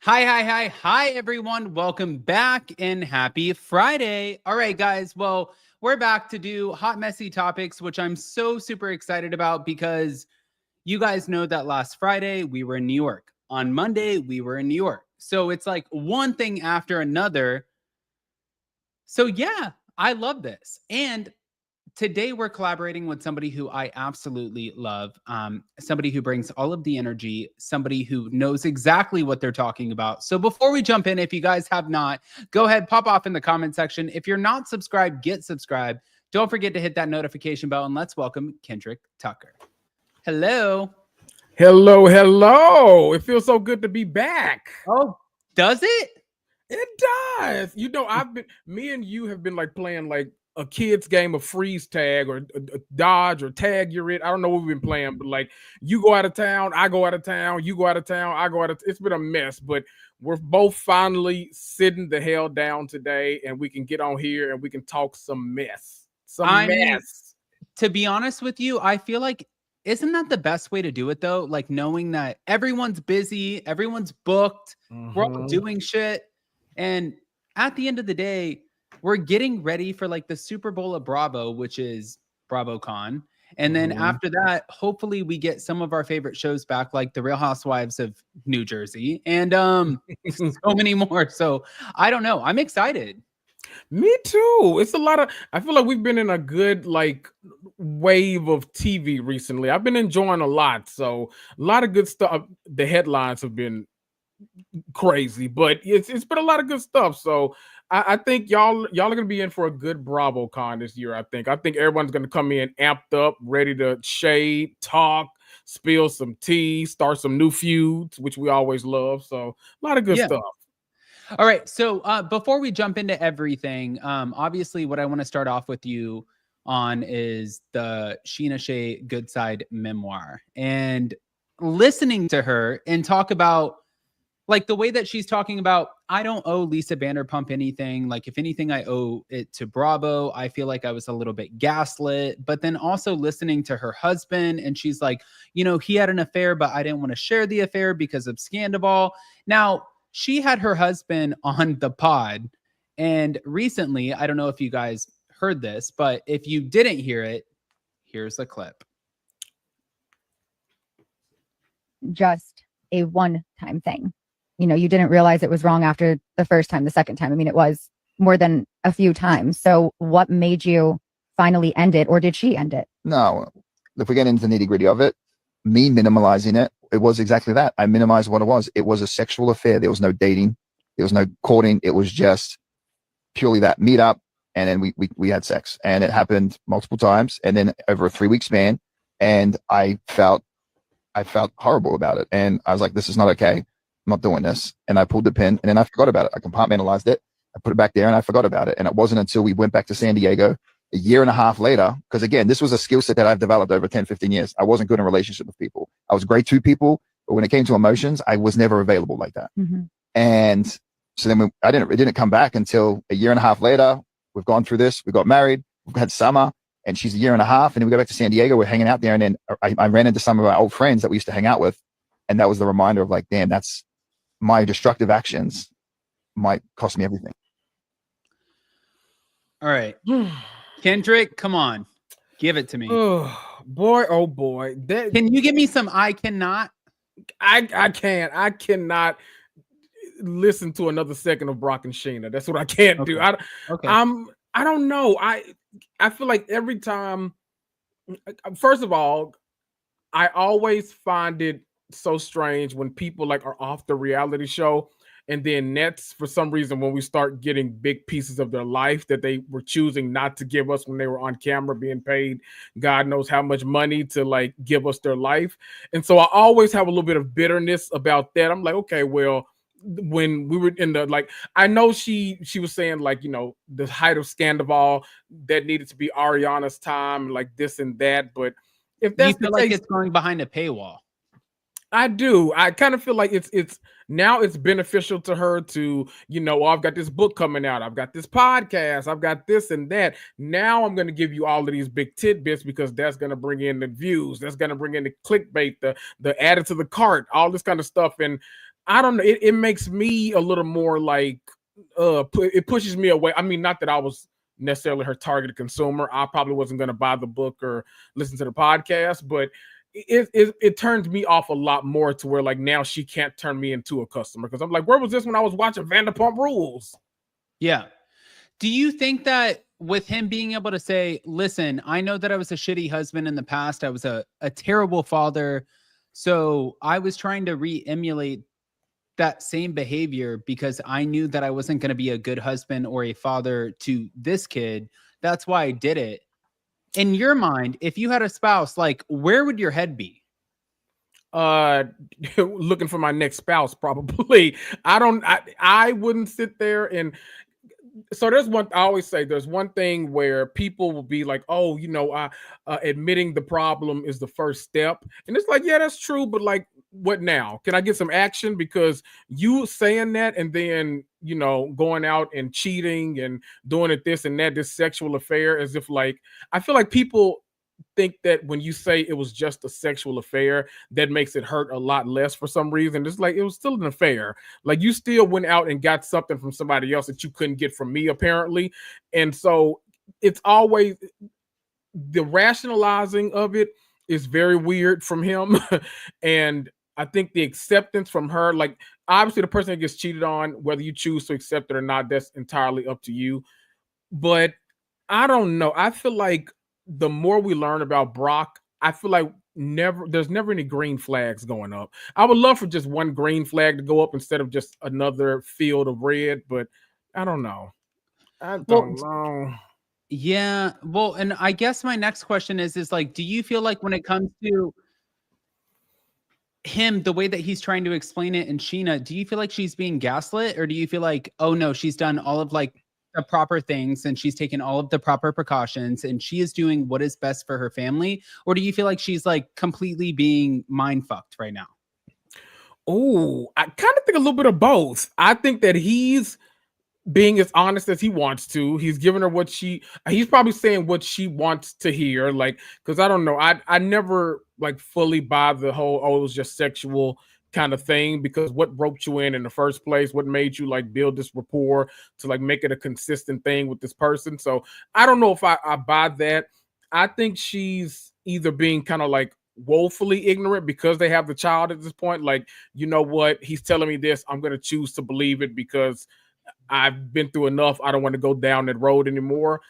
Hi, everyone. Welcome back and happy Friday. All right, guys. Well, we're back to do hot, messy topics, which I'm so super excited about because you guys know that last Friday we were in New York. On Monday, we were in New York. So it's like one thing after another. So, yeah, I love this. And today we're collaborating with somebody who I absolutely love, somebody who brings all of the energy, somebody who knows exactly what they're talking about. So before we jump in, if you guys have not, go ahead, pop off in the comment section. If you're not subscribed, get subscribed. Don't forget to hit that notification bell, and let's welcome Kendrick Tucker. Hello. Hello. It feels so good to be back. Oh, does it? It does. You know, me and you have been like playing like a kid's game of freeze tag or dodge or tag you're it. I don't know what we've been playing, but like you go out of town, I go out of town, you go out of town, I go out of it's been a mess, but we're both finally sitting the hell down today and we can get on here and we can talk some mess. To be honest with you, I feel like isn't that the best way to do it though? Like knowing that everyone's busy, everyone's booked, we're all doing shit. And at the end of the day, we're getting ready for like the Super Bowl of Bravo, which is BravoCon. And then after that, hopefully we get some of our favorite shows back, like the Real Housewives of New Jersey and so many more. So I don't know. I'm excited. Me too. It's a lot of, I feel like we've been in a good like wave of TV recently. I've been enjoying a lot. So a lot of good stuff. The headlines have been crazy, but it's been a lot of good stuff. So I think y'all are gonna be in for a good BravoCon this year. I think everyone's gonna come in amped up, ready to shade, talk, spill some tea, start some new feuds, which we always love. So a lot of good stuff. All right. So before we jump into everything, obviously what I want to start off with you on is the Scheana Shay Good Side memoir, and listening to her and talk about like the way that she's talking about, I don't owe Lisa Vanderpump anything. Like, if anything, I owe it to Bravo. I feel like I was a little bit gaslit, but then also listening to her husband. And she's like, you know, he had an affair, but I didn't want to share the affair because of Scandal. Now, she had her husband on the pod. And recently, I don't know if you guys heard this, but if you didn't hear it, here's a clip. Just a one-time thing. You know, you didn't realize it was wrong after the first time, the second time. I mean, it was more than a few times. So what made you finally end it, or did she end it? No, if we get into the nitty gritty of it, me minimalizing it, it was exactly that. I minimized what it was. It was a sexual affair. There was no dating. There was no courting. It was just purely that meet up. And then we had sex, and it happened multiple times. And then over a 3-week span, and I felt horrible about it. And I was like, this is not okay. I'm not doing this. And I pulled the pin, and then I forgot about it. I compartmentalized it. I put it back there, and I forgot about it. And it wasn't until we went back to San Diego a year and a half later, because again, this was a skill set that I've developed over 10, 15 years. I wasn't good in relationship with people. I was great to people, but when it came to emotions, I was never available like that. And so then it didn't come back until a year and a half later. We've gone through this. We got married. We've had summer, and she's a year and a half. And then we go back to San Diego. We're hanging out there. And then I ran into some of our old friends that we used to hang out with. And that was the reminder of like, damn, that's my destructive actions might cost me everything. All right. Kendrick, come on. Give it to me. Oh boy. Can you give me some I cannot? I can't. I cannot listen to another second of Brock and Scheana. That's what I can't do. I don't know. I feel like every time, first of all, I always find it so strange when people like are off the reality show, and then Nets, for some reason, when we start getting big pieces of their life that they were choosing not to give us when they were on camera being paid God knows how much money to like give us their life. And so I always have a little bit of bitterness about that. I'm like, okay, well, when we were in the, like, I know she was saying like, you know, the height of Scandal that needed to be Ariana's time, like this and that. But if that's you feel like it's going behind a paywall. I do. I kind of feel like it's now it's beneficial to her to, you know, I've got this book coming out. I've got this podcast. I've got this and that. Now I'm going to give you all of these big tidbits because that's going to bring in the views. That's going to bring in the clickbait, the added to the cart, all this kind of stuff. And I don't know. It makes me a little more like it pushes me away. I mean, not that I was necessarily her targeted consumer. I probably wasn't going to buy the book or listen to the podcast, but it turns me off a lot more to where like now she can't turn me into a customer because I'm like, where was this when I was watching Vanderpump Rules? Yeah. Do you think that with him being able to say, listen, I know that I was a shitty husband in the past. I was a terrible father. So I was trying to re-emulate that same behavior because I knew that I wasn't going to be a good husband or a father to this kid. That's why I did it. In your mind, if you had a spouse, like where would your head be? Looking for my next spouse, probably. I wouldn't sit there and so there's one I always say there's one thing where people will be like, oh, admitting the problem is the first step. And it's like, yeah, that's true. But like, what now? Can I get some action? Because you saying that and then, going out and cheating and doing it this and that, this sexual affair, as if like, I feel like people think that when you say it was just a sexual affair, that makes it hurt a lot less for some reason. It's like it was still an affair. Like you still went out and got something from somebody else that you couldn't get from me, apparently. And so it's always the rationalizing of it is very weird from him. And I think the acceptance from her, like obviously the person that gets cheated on, whether you choose to accept it or not, that's entirely up to you. But I don't know. I feel like the more we learn about Brock, I feel like there's never any green flags going up. I would love for just one green flag to go up instead of just another field of red, but I don't know. I don't know. Yeah. Well, and I guess my next question is like, do you feel like when it comes to him, the way that he's trying to explain it in Scheana, do you feel like she's being gaslit, or do you feel like, oh no, she's done all of like the proper things and she's taken all of the proper precautions and she is doing what is best for her family? Or do you feel like she's like completely being mind fucked right now? Oh, I kind of think a little bit of both. I think that he's being as honest as he wants to. He's giving her he's probably saying what she wants to hear. Like, cause I don't know. I never like fully buy the whole, oh, it was just sexual kind of thing, because what roped you in the first place? What made you like build this rapport to like make it a consistent thing with this person? So I don't know if I buy that. I think she's either being kind of like woefully ignorant because they have the child at this point. Like, you know what? He's telling me this. I'm going to choose to believe it because I've been through enough. I don't want to go down that road anymore.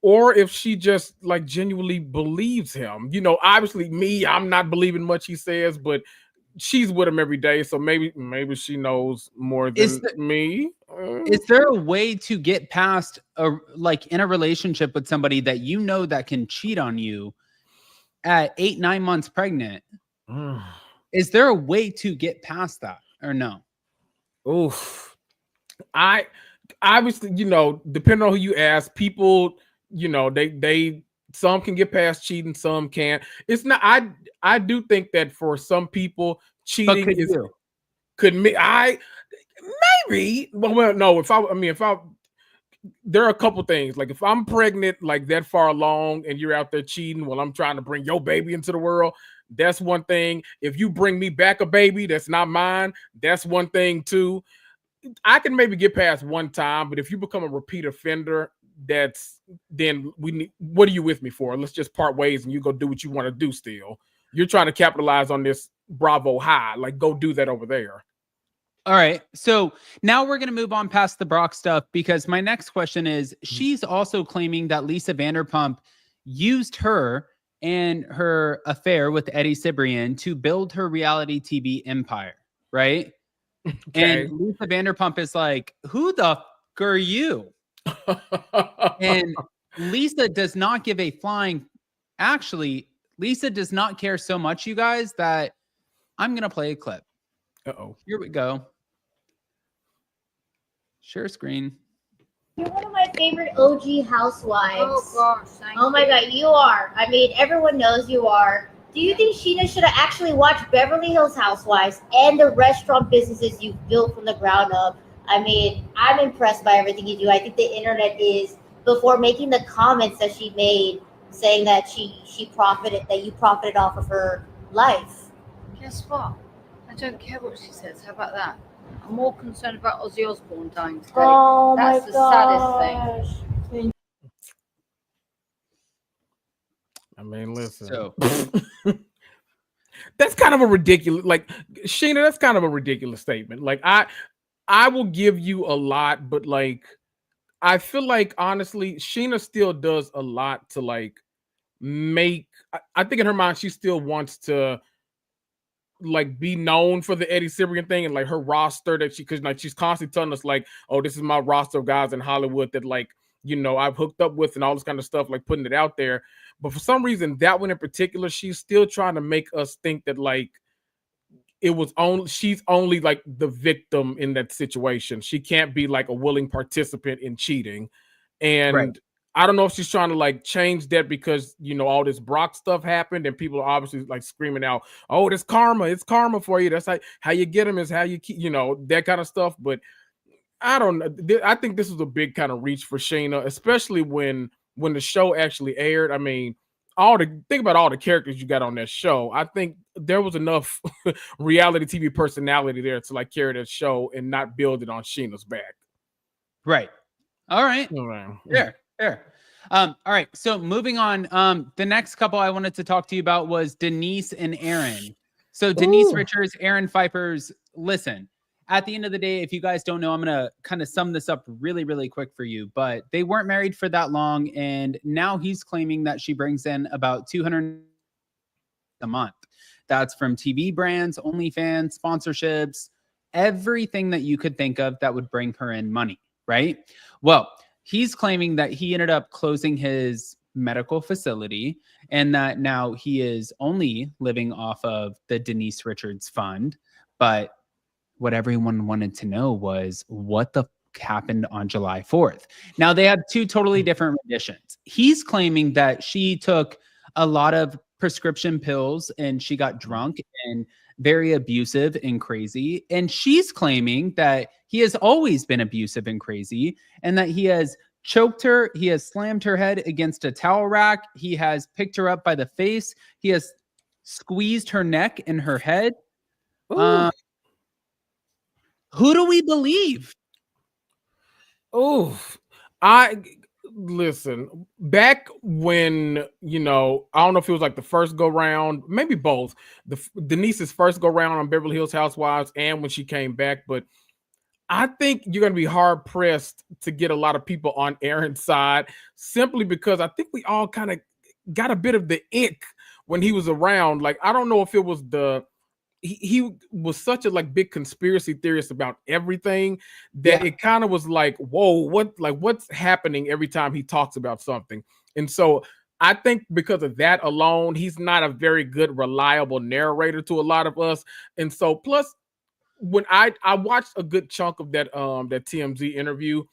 Or if she just like genuinely believes him. Obviously me, I'm not believing much he says, but she's with him every day, so maybe she knows more than me. Is there a way to get past like in a relationship with somebody that that can cheat on you at 8-9 months pregnant? Is there a way to get past that or no? Oof. I obviously, depending on who you ask, people, they some can get past cheating, some can't. It's not. I do think that for some people, cheating maybe. Well, no. If there are a couple things. Like if I'm pregnant, like that far along, and you're out there cheating while I'm trying to bring your baby into the world, that's one thing. If you bring me back a baby that's not mine, that's one thing too. I can maybe get past one time, but if you become a repeat offender, then what are you with me for? Let's just part ways and you go do what you want to do still. You're trying to capitalize on this Bravo high. Like, go do that over there. All right. So now we're going to move on past the Brock stuff, because my next question is, she's also claiming that Lisa Vanderpump used her and her affair with Eddie Cibrian to build her reality TV empire, right? Okay. And Lisa Vanderpump is like, who the fuck are you? And Lisa does not give a flying. Actually, Lisa does not care so much, you guys, that I'm going to play a clip. Uh-oh. Here we go. Share screen. You're one of my favorite OG housewives. Oh gosh. Oh my God, you are. I mean, everyone knows you are. Do you think Scheana should have actually watched Beverly Hills Housewives and the restaurant businesses you've built from the ground up? I mean, I'm impressed by everything you do. I think the internet is, before making the comments that she made, saying that you profited off of her life. Guess what? I don't care what she says. How about that? I'm more concerned about Ozzy Osbourne dying today. Oh That's my the saddest thing. I mean, listen. So that's kind of a ridiculous, like, Scheana, that's kind of a ridiculous statement. Like, I will give you a lot, but like, I feel like honestly, Scheana still does a lot to like make. I think in her mind, she still wants to like be known for the Eddie Cibrian thing and like her roster that because like she's constantly telling us like, oh, this is my roster of guys in Hollywood that like, you know, I've hooked up with and all this kind of stuff, like putting it out there. But for some reason, that one in particular, she's still trying to make us think that like it was only she's only like the victim in that situation. She can't be like a willing participant in cheating. And right. I don't know if she's trying to like change that because, you know, all this Brock stuff happened and people are obviously like screaming out, oh, it's karma for you. That's how you get them is how you keep, you know, that kind of stuff. But I don't know. I think this was a big kind of reach for Scheana, especially when the show actually aired. I mean, think about all the characters you got on that show. I think there was enough reality TV personality there to like carry that show and not build it on Sheena's back. Right. All right. Fair. All right. So moving on. The next couple I wanted to talk to you about was Denise and Aaron. So Denise Richards, Aaron Pfeiffer's. Listen, at the end of the day, if you guys don't know, I'm going to kind of sum this up really, really quick for you, but they weren't married for that long. And now he's claiming that she brings in about $200 a month. That's from TV brands, OnlyFans, sponsorships, everything that you could think of that would bring her in money, right? Well, he's claiming that he ended up closing his medical facility and that now he is only living off of the Denise Richards fund. But what everyone wanted to know was what the f- happened on July 4th. Now, they have two totally different renditions. He's claiming that she took a lot of prescription pills and she got drunk and very abusive and crazy. And she's claiming that he has always been abusive and crazy and that he has choked her. He has slammed her head against a towel rack. He has picked her up by the face. He has squeezed her neck and her head. Who do we believe? Oh, listen, back when, you know, I don't know if it was like the first go round, maybe both. Denise's first go round on Beverly Hills Housewives and when she came back, but I think you're going to be hard pressed to get a lot of people on Aaron's side simply because I think we all kind of got a bit of the ick when he was around. Like, I don't know if it was he was such a like big conspiracy theorist about everything that it kind of was like, whoa, what's happening every time he talks about something. And so I think because of that alone, he's not a very good, reliable narrator to a lot of us. And so plus when I watched a good chunk of that TMZ interview,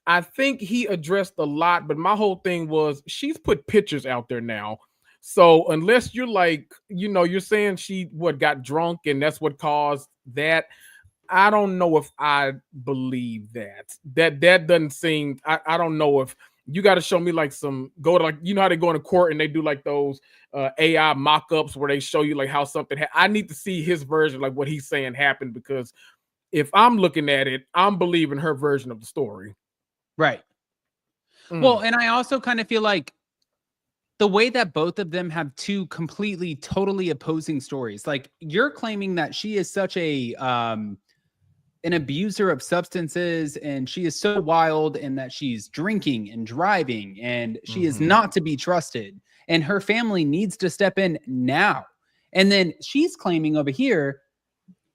I think he addressed a lot, but my whole thing was she's put pictures out there now. So unless you're like, you know, you're saying she got drunk and that's what caused that, I don't know if I believe that. That doesn't seem. I don't know if you got to show me like go to like, you know how they go into court and they do like those AI mock-ups where they show you like how something. I need to see his version, like what he's saying happened, because if I'm looking at it, I'm believing her version of the story. Right. Well, and I also kind of feel like the way that both of them have two completely, totally opposing stories. Like, you're claiming that she is such a an abuser of substances and she is so wild and that she's drinking and driving and she is not to be trusted and her family needs to step in now. And then she's claiming over here,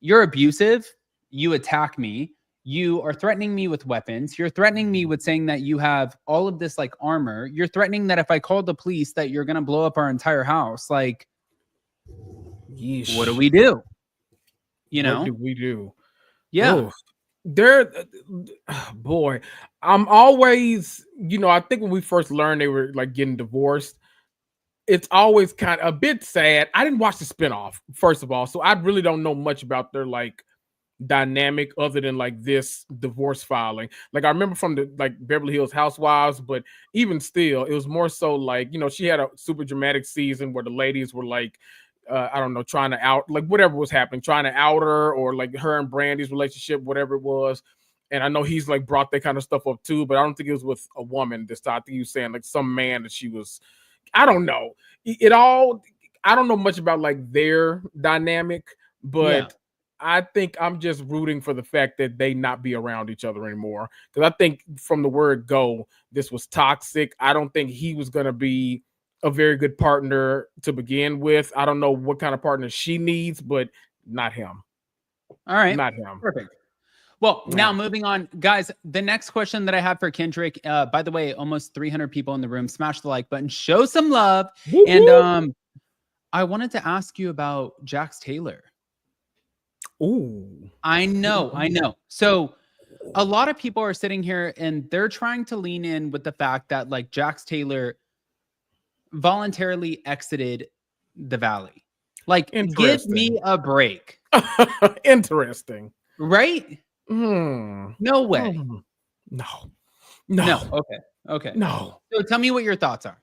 you're abusive, you attack me, you are threatening me with weapons. You're threatening me with saying that you have all of this like armor. You're threatening that if I call the police that you're going to blow up our entire house. Like, yeesh. What do we do? You know? What do we do? Yeah. Boy, I'm always, you know, I think when we first learned they were like getting divorced, it's always kind of a bit sad. I didn't watch the spinoff, first of all, so I really don't know much about their like dynamic other than like this divorce filing. Like I remember from the like Beverly Hills Housewives, but even still, it was more so like, you know, she had a super dramatic season where the ladies were like, I don't know, trying to out, like whatever was happening, trying to out her, or like her and Brandy's relationship, whatever it was. And I know he's like brought that kind of stuff up too, but I don't think it was with a woman this time. I think he was saying like some man that she was, I don't know. I don't know much about like their dynamic, but I think I'm just rooting for the fact that they not be around each other anymore. Because I think from the word go, this was toxic. I don't think he was going to be a very good partner to begin with. I don't know what kind of partner she needs, but not him. All right. Not him. Perfect. Well, now moving on, guys, the next question that I have for Kendrick, by the way, almost 300 people in the room, smash the like button, show some love. Woo-hoo. And I wanted to ask you about Jax Taylor. Ooh. I know. So a lot of people are sitting here and they're trying to lean in with the fact that like Jax Taylor voluntarily exited the Valley. Like, give me a break. Interesting. Right? No way. No. Okay. No. So tell me what your thoughts are.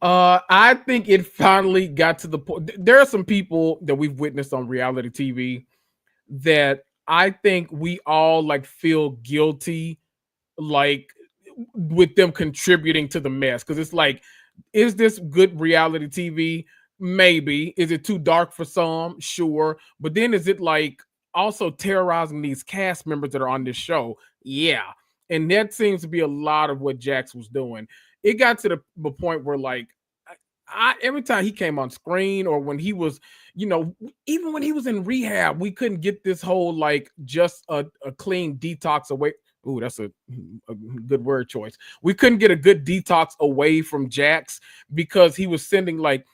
I think it finally got to the point. There are some people that we've witnessed on reality TV that I think we all like feel guilty, like with them contributing to the mess. Because it's like, is this good reality TV? Maybe. Is it too dark for some? Sure. But then is it like also terrorizing these cast members that are on this show? Yeah. And that seems to be a lot of what Jax was doing. It got to the point where like every time he came on screen, or when he was, even when he was in rehab, we couldn't get this whole like just a clean detox away. Ooh, that's a good word choice. We couldn't get a good detox away from Jax because he was sending like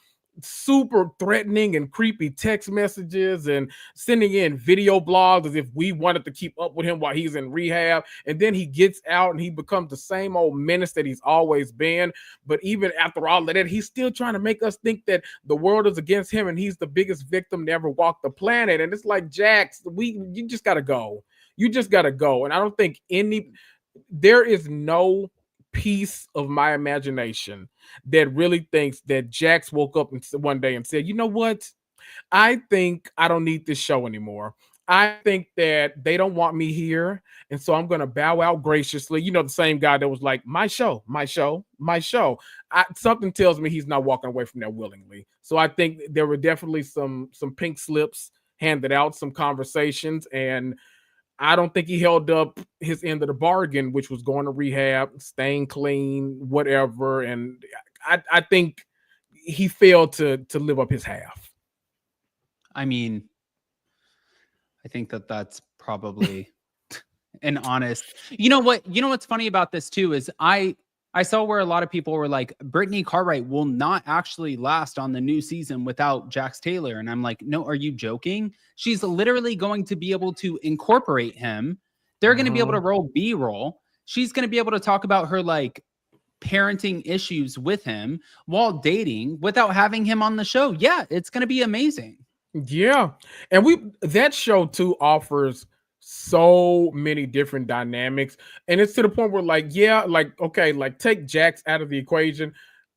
super threatening and creepy text messages and sending in video blogs as if we wanted to keep up with him while he's in rehab. And then he gets out and he becomes the same old menace that he's always been. But even after all of that, he's still trying to make us think that the world is against him and he's the biggest victim to ever walk the planet. And it's like, Jax, you just gotta go. You just gotta go. And I don't think there is no piece of my imagination that really thinks that Jax woke up one day and said, you know what? I think I don't need this show anymore. I think that they don't want me here. And so I'm going to bow out graciously. The same guy that was like, my show. Something tells me he's not walking away from that willingly. So I think there were definitely some pink slips handed out, some conversations, and I don't think he held up his end of the bargain, which was going to rehab, staying clean, whatever. And I think he failed to live up his half. I mean, I think that's probably an honest. You know what's funny about this too is I saw where a lot of people were like, Brittany Cartwright will not actually last on the new season without Jax Taylor. And I'm like, no, are you joking? She's literally going to be able to incorporate him. They're going to be able to roll B-roll. She's going to be able to talk about her like parenting issues with him while dating without having him on the show. Yeah, it's going to be amazing. Yeah. And that show too offers so many different dynamics, and it's to the point where like take Jax out of the equation,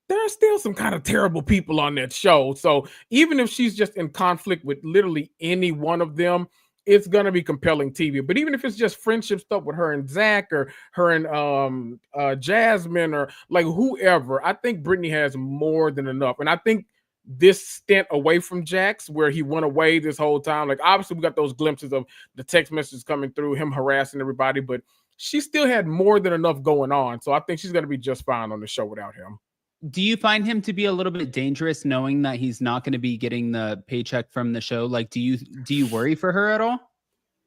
there are still some kind of terrible people on that show. So even if she's just in conflict with literally any one of them, it's gonna be compelling TV. But even if it's just friendship stuff with her and Zach, or her and Jasmine, or like whoever, I think Brittany has more than enough. And I think this stint away from Jax, where he went away this whole time, like obviously we got those glimpses of the text messages coming through, him harassing everybody, but she still had more than enough going on. So I think she's going to be just fine on the show without him. Do you find him to be a little bit dangerous knowing that he's not going to be getting the paycheck from the show? Like, do you worry for her at all?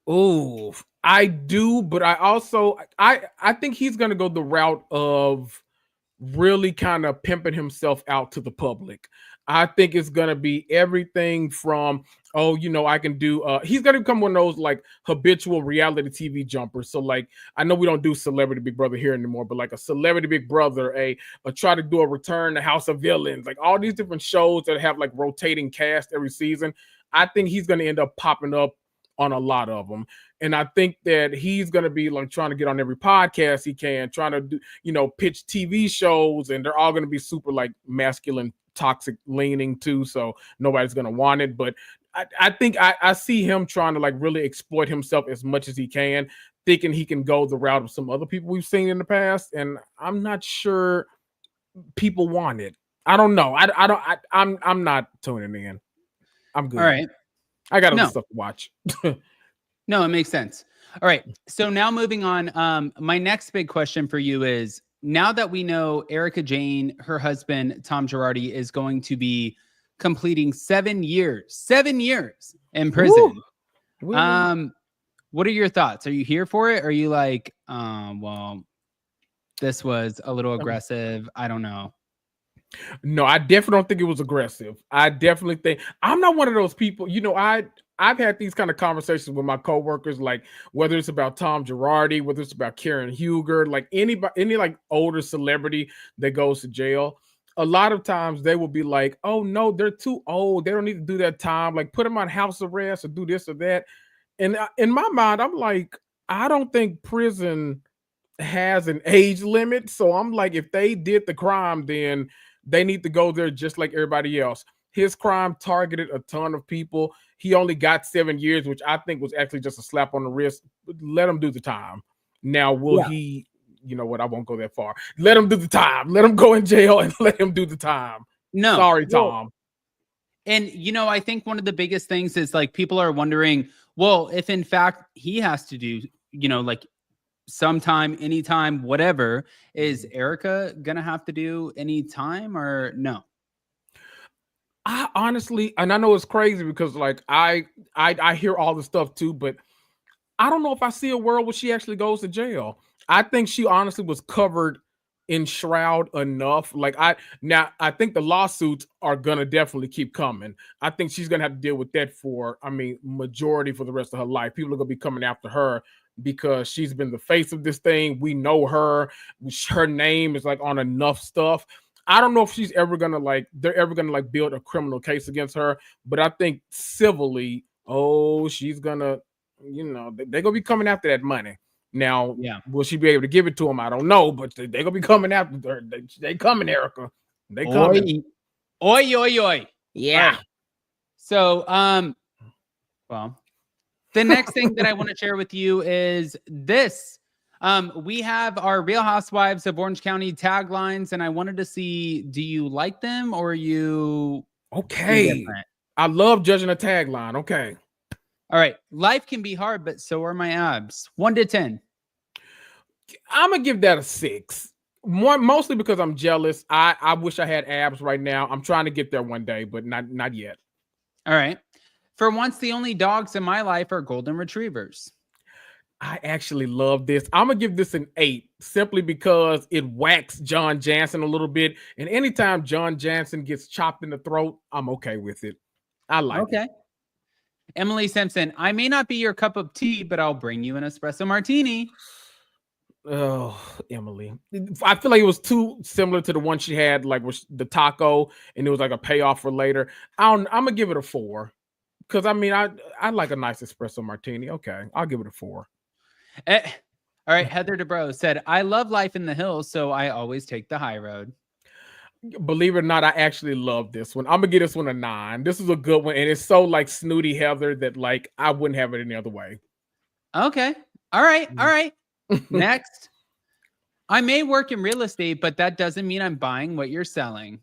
Oh, I do, but I also, I think he's going to go the route of really kind of pimping himself out to the public. I think it's going to be everything from, I can do, he's going to become one of those like habitual reality TV jumpers. So like, I know we don't do Celebrity Big Brother here anymore, but like a Celebrity Big Brother, a try to do a Return to House of Villains, like all these different shows that have like rotating cast every season. I think he's going to end up popping up on a lot of them. And I think that he's going to be like trying to get on every podcast he can, trying to do, pitch TV shows, and they're all going to be super like masculine toxic leaning too, so nobody's gonna want it. But I think I see him trying to like really exploit himself as much as he can, thinking he can go the route of some other people we've seen in the past, and I'm not sure people want it. I don't know. I'm not tuning in. I'm good. All right. I got other stuff to watch. No, it makes sense. All right. So now moving on. My next big question for you is, now that we know Erica Jane, her husband, Tom Girardi, is going to be completing 7 years in prison. Woo. What are your thoughts? Are you here for it? Or are you like, well, this was a little aggressive? I don't know. No, I definitely don't think it was aggressive. I definitely think I'm not one of those people. You know, I've had these kind of conversations with my coworkers, like whether it's about Tom Girardi, whether it's about Karen Huger, like any like older celebrity that goes to jail. A lot of times they will be like, "Oh no, they're too old. They don't need to do that time. Like put them on house arrest or do this or that." And in my mind, I'm like, I don't think prison has an age limit. So I'm like, if they did the crime, then they need to go there just like everybody else. His crime targeted a ton of people. He only got 7 years, which I think was actually just a slap on the wrist. Let him do the time. Now, will he, you know what? I won't go that far. Let him do the time. Let him go in jail and let him do the time. No. Sorry, Tom. And, you know, I think one of the biggest things is like people are wondering, well, if in fact he has to do, you know, like sometime, anytime, whatever, is Erica gonna have to do any time or no? I honestly, and I know it's crazy because like I hear all the stuff too, but I don't know if I see a world where she actually goes to jail. I think she honestly was covered in shroud enough. Like I think the lawsuits are gonna definitely keep coming. I think she's gonna have to deal with that for, I mean, majority for the rest of her life. People are gonna be coming after her because she's been the face of this thing. We know her. Her name is like on enough stuff. I don't know if she's ever gonna like, they're ever gonna like build a criminal case against her, but I think civilly, she's gonna, you know, they're gonna be coming after that money. Now, will she be able to give it to him? I don't know, but they're gonna be coming after her. They coming, Erica. They coming. Oi. Yeah. Right. So, well, the next thing that I want to share with you is this. We have our Real Housewives of Orange County taglines, and I wanted to see, do you like them or are you okay? I love judging a tagline. Okay. All right. Life can be hard, but so are my abs. 1 to 10. I'm gonna give that a 6. Mostly because I'm jealous. I wish I had abs right now. I'm trying to get there one day, but not yet. All right. For once, the only dogs in my life are golden retrievers. I actually love this. I'm gonna give this an 8 simply because it whacks John Jansen a little bit. And anytime John Jansen gets chopped in the throat, I'm okay with it. I like it. Emily Simpson, I may not be your cup of tea, but I'll bring you an espresso martini. Oh, Emily. I feel like it was too similar to the one she had, like with the taco, and it was like a payoff for later. I'm gonna give it a 4. Because I mean, I like a nice espresso martini. Okay, I'll give it a 4. All right, Heather DeBro said, I love life in the hills, so I always take the high road. Believe it or not, I actually love this one. I'm gonna give this one a 9. This is a good one, and it's so like snooty Heather that like I wouldn't have it any other way. Okay. All right. Next. I may work in real estate, but that doesn't mean I'm buying what you're selling.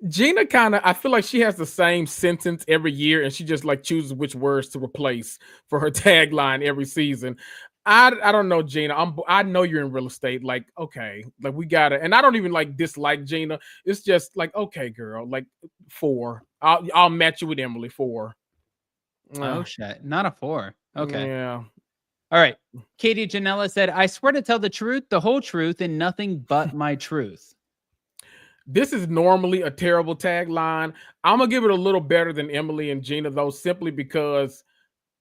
Gina kind of, I feel like she has the same sentence every year, and she just like chooses which words to replace for her tagline every season. I don't know, Gina. I know you're in real estate. Like, okay, like we gotta, and I don't even like dislike Gina. It's just like, okay, girl, like 4. I'll match you with Emily 4. Oh shit, not a 4. Okay. Yeah. All right. Katie Janella said, I swear to tell the truth, the whole truth, and nothing but my truth. This is normally a terrible tagline. I'm gonna give it a little better than Emily and Gina, though, simply because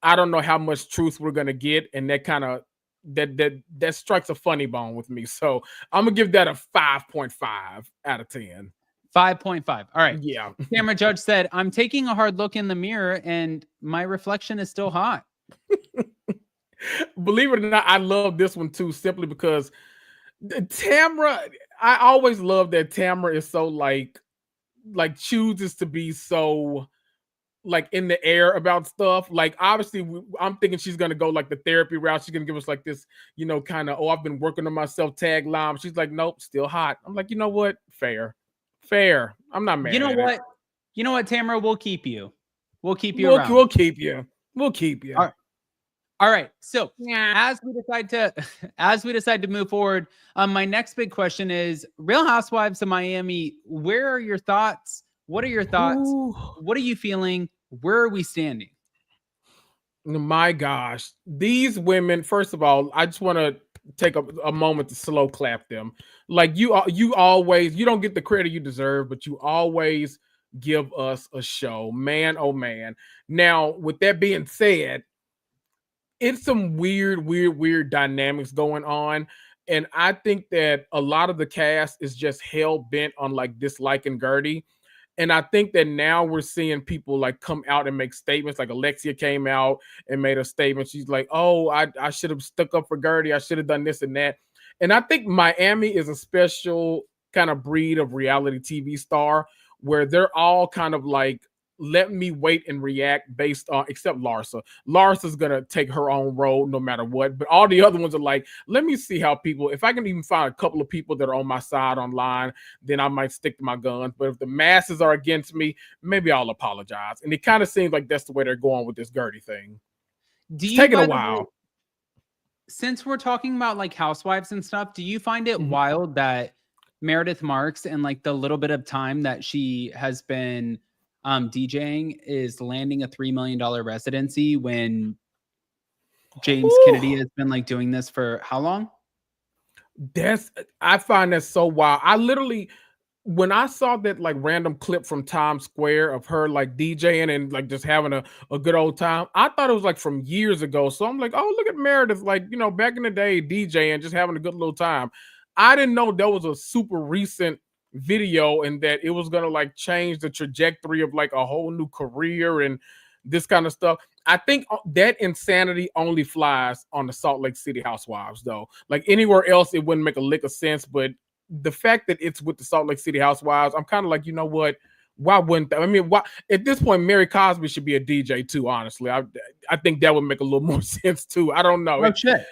I don't know how much truth we're gonna get, and that kind of that strikes a funny bone with me. So I'm gonna give that a 5.5 out of 10. 5.5. All right. Yeah. Camera Judge said, I'm taking a hard look in the mirror, and my reflection is still hot. Believe it or not, I love this one too, simply because Tamra, I always love that Tamra is so like like chooses to be so like in the air about stuff. Like obviously I'm thinking she's gonna go like the therapy route. She's gonna give us like this, kind of, I've been working on myself tagline. She's like, nope, still hot. I'm like, you know what? Fair. I'm not mad. You know at what? it. You know what, Tamara? We'll keep you. We'll keep you around. We'll keep you. We'll keep you. All right. So as we decide to move forward, my next big question is Real Housewives of Miami. Where are your thoughts? What are your thoughts? Ooh. What are you feeling? Where are we standing? My gosh, these women. First of all, I just want to take a moment to slow clap them. Like you always, you don't get the credit you deserve, but you always give us a show, man. Oh man. Now, with that being said, it's some weird dynamics going on. And I think that a lot of the cast is just hell bent on like disliking Girardi. And I think that now we're seeing people like come out and make statements. Like Alexia came out and made a statement. She's like, oh, I should have stuck up for Girardi. I should have done this and that. And I think Miami is a special kind of breed of reality TV star where they're all kind of like, let me wait and react based on, except Larsa. Larsa's going to take her own road no matter what. But all the other ones are like, let me see how people, if I can even find a couple of people that are on my side online, then I might stick to my guns. But if the masses are against me, maybe I'll apologize. And it kind of seems like that's the way they're going with this Girardi thing. It's taking a while. Since we're talking about like housewives and stuff, do you find it wild that Meredith Marks and like the little bit of time that she has been DJing is landing a $3 million residency when James Kennedy has been like doing this for how long? I find that so wild. I literally, when I saw that like random clip from Times Square of her like DJing and like just having a good old time, I thought it was like from years ago. So I'm like, oh, look at Meredith, like, back in the day, DJing, just having a good little time. I didn't know that was a super recent video and that it was going to like change the trajectory of like a whole new career and this kind of stuff. I think that insanity only flies on the Salt Lake City Housewives though. Like anywhere else, it wouldn't make a lick of sense. But the fact that it's with the Salt Lake City Housewives, I'm kind of like, you know what? Why wouldn't that? I mean, why at this point, Mary Cosby should be a DJ too, honestly. I think that would make a little more sense too. I don't know. Oh, shit.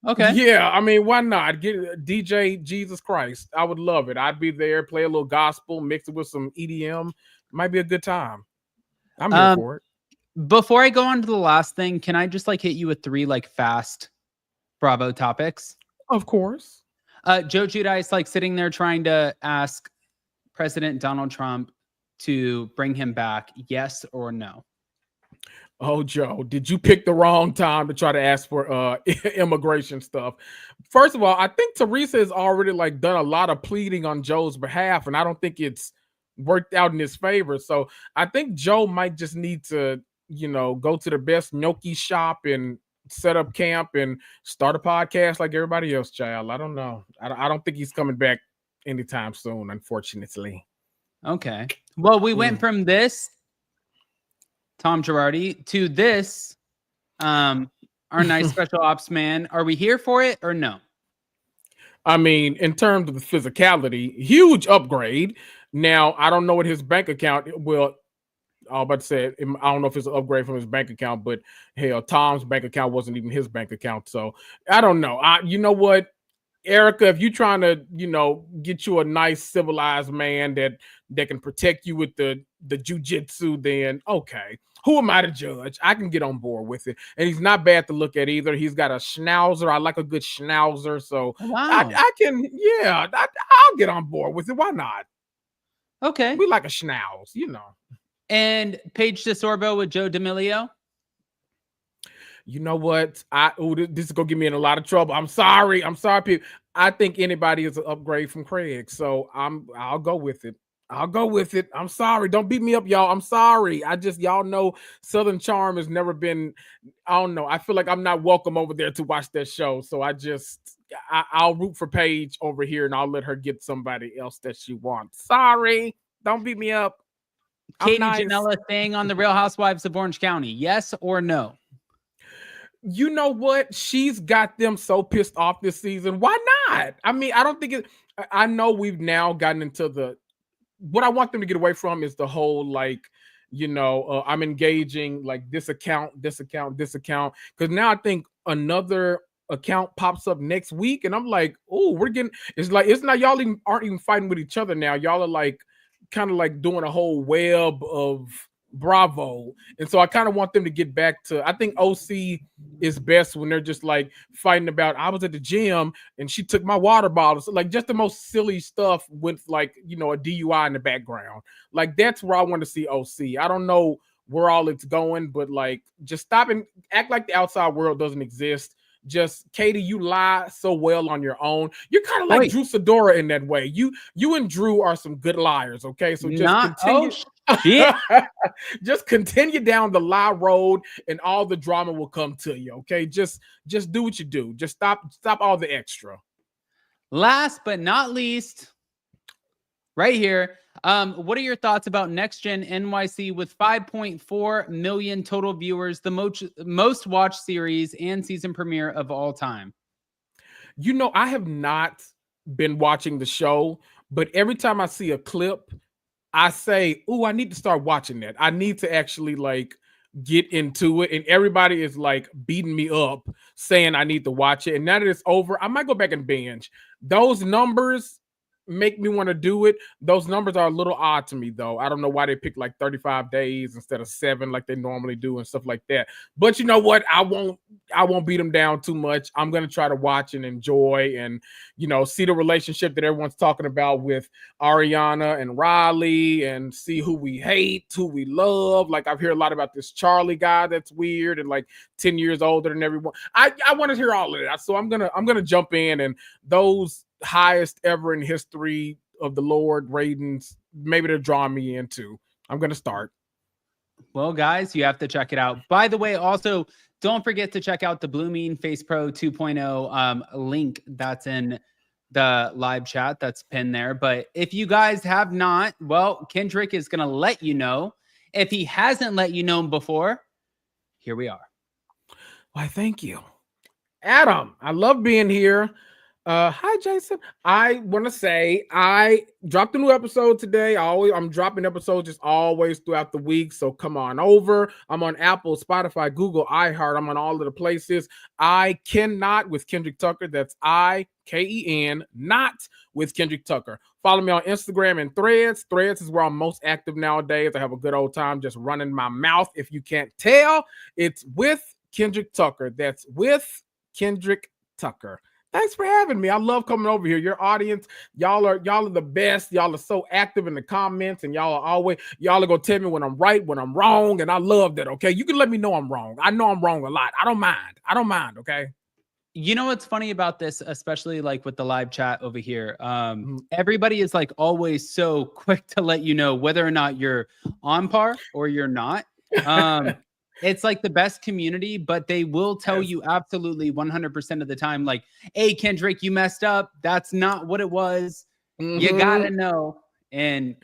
Okay. Yeah, I mean, why not? Get DJ Jesus Christ. I would love it. I'd be there, play a little gospel, mix it with some EDM. Might be a good time. I'm here for it. Before I go on to the last thing, can I just like hit you with 3 like fast Bravo topics? Of course. Joe Giudice like sitting there trying to ask President Donald Trump to bring him back, yes or no? Oh, Joe, did you pick the wrong time to try to ask for immigration stuff? First of all, I think Teresa has already like done a lot of pleading on Joe's behalf, and I don't think it's worked out in his favor. So I think Joe might just need to, go to the best gnocchi shop and set up camp and start a podcast like everybody else, child. I don't know. I don't think he's coming back anytime soon, unfortunately. Okay. Well, we went from this Tom Girardi to this, our nice special ops man. Are we here for it or no? I mean, in terms of the physicality, huge upgrade. Now, I don't know what his bank account will. I was about to say, I don't know if it's an upgrade from his bank account, but hell, Tom's bank account wasn't even his bank account. So I don't know. You know what, Erica, if you're trying to, get you a nice civilized man that can protect you with the jujitsu, then okay. Who am I to judge? I can get on board with it. And he's not bad to look at either. He's got a schnauzer. I like a good schnauzer. So wow. I can, I'll get on board with it. Why not? Okay. We like a schnauz, And Paige DeSorbo with Joe D'Amelio. You know what? This is gonna get me in a lot of trouble. I'm sorry, people. I think anybody is an upgrade from Craig. So I'll go with it. I'm sorry. Don't beat me up, y'all. I'm sorry. Y'all know Southern Charm has never been, I don't know. I feel like I'm not welcome over there to watch that show. So I'll root for Paige over here and I'll let her get somebody else that she wants. Sorry. Don't beat me up. Katie Janela thing on the Real Housewives of Orange County. Yes or no? You know what? She's got them so pissed off this season. Why not? I mean, I don't think I know we've now gotten into what I want them to get away from is the whole like, I'm engaging like this account, because now I think another account pops up next week, and I'm like, oh, it's not y'all aren't even fighting with each other now. Y'all are like kind of like doing a whole web of Bravo. And so I kind of want them to get back to, I think OC is best when they're just like fighting about, I was at the gym and she took my water bottle. So like just the most silly stuff with like, a DUI in the background. Like that's where I want to see OC. I don't know where all it's going, but like just stop and act like the outside world doesn't exist. Just Katie, you lie so well on your own. You're kind of like Drew Sidora in that way. You and Drew are some good liars, okay? So just continue. Just continue down the lie road, and all the drama will come to you, okay? Just do what you do. Just stop all the extra. Last but not least, right here. What are your thoughts about Next Gen NYC with 5.4 million total viewers, the most watched series and season premiere of all time? I have not been watching the show, but every time I see a clip, I say, "Ooh, I need to start watching that. I need to actually like get into it." And everybody is like beating me up saying I need to watch it. And now that it's over, I might go back and binge. Those numbers make me want to do it. Those numbers are a little odd to me though. I don't know why they picked like 35 days instead of 7 like they normally do and stuff like that. But you know what? I won't beat them down too much. I'm going to try to watch and enjoy and see the relationship that everyone's talking about with Ariana and Riley, and see who we hate, who we love. Like I've heard a lot about this Charlie guy that's weird and like 10 years older than everyone. I want to hear all of that. So I'm going to jump in, and those highest ever in history of the Lord ratings, maybe they're drawing me into. I'm going to start. Well, guys, you have to check it out. By the way, also, don't forget to check out the Blue Mean Face Pro 2.0 link that's in the live chat that's pinned there. But if you guys have not, well, Kendrick is going to let you know. If he hasn't let you know before, here we are. Why, thank you, Adam. I love being here. Hi, Jason. I want to say I dropped a new episode today. I'm dropping episodes just always throughout the week. So come on over. I'm on Apple, Spotify, Google, iHeart. I'm on all of the places. I Cannot with Kendrick Tucker. That's IKEN, not with Kendrick Tucker. Follow me on Instagram and Threads. Threads is where I'm most active nowadays. I have a good old time just running my mouth. If you can't tell, it's with Kendrick Tucker. That's with Kendrick Tucker. Thanks for having me. I love coming over here. Your audience, y'all are the best. Y'all are so active in the comments, and y'all are gonna tell me when I'm right, when I'm wrong, and I love that. Okay, you can let me know I'm wrong. I know I'm wrong a lot. I don't mind. Okay. You know what's funny about this, especially like with the live chat over here? Everybody is like always so quick to let you know whether or not you're on par or you're not. It's like the best community, but they will tell you absolutely 100% of the time, like, hey, Kendrick, you messed up. That's not what it was. You gotta know. And,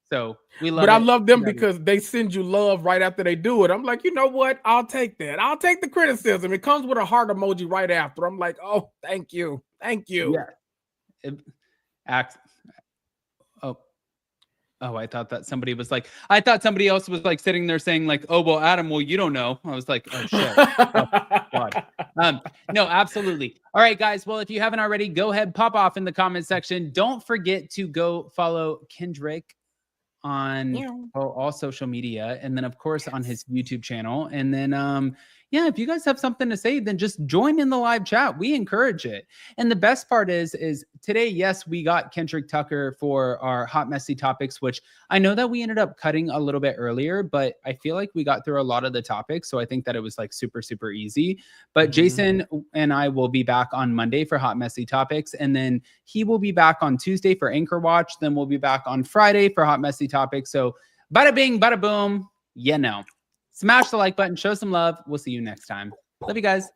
so we love it. But I love them because they send you love right after they do it. I'm like, you know what? I'll take that. I'll take the criticism. It comes with a heart emoji right after. I'm like, oh, thank you. Thank you. Yeah. I thought somebody else was like sitting there saying like, oh, well, Adam, well, you don't know. I was like, oh, shit. Oh, God. No, absolutely. All right, guys. Well, if you haven't already, go ahead, pop off in the comment section. Don't forget to go follow Kendrick on all social media. And then, of course, on his YouTube channel. And then, if you guys have something to say, then just join in the live chat. We encourage it. And the best part is today, yes, we got Kendrick Tucker for our hot, messy topics, which I know that we ended up cutting a little bit earlier, but I feel like we got through a lot of the topics. So I think that it was like super, super easy. But Jason and I will be back on Monday for hot, messy topics. And then he will be back on Tuesday for Anchor Watch. Then we'll be back on Friday for hot, messy topics. So bada bing, bada boom. Smash the like button, show some love. We'll see you next time. Love you guys.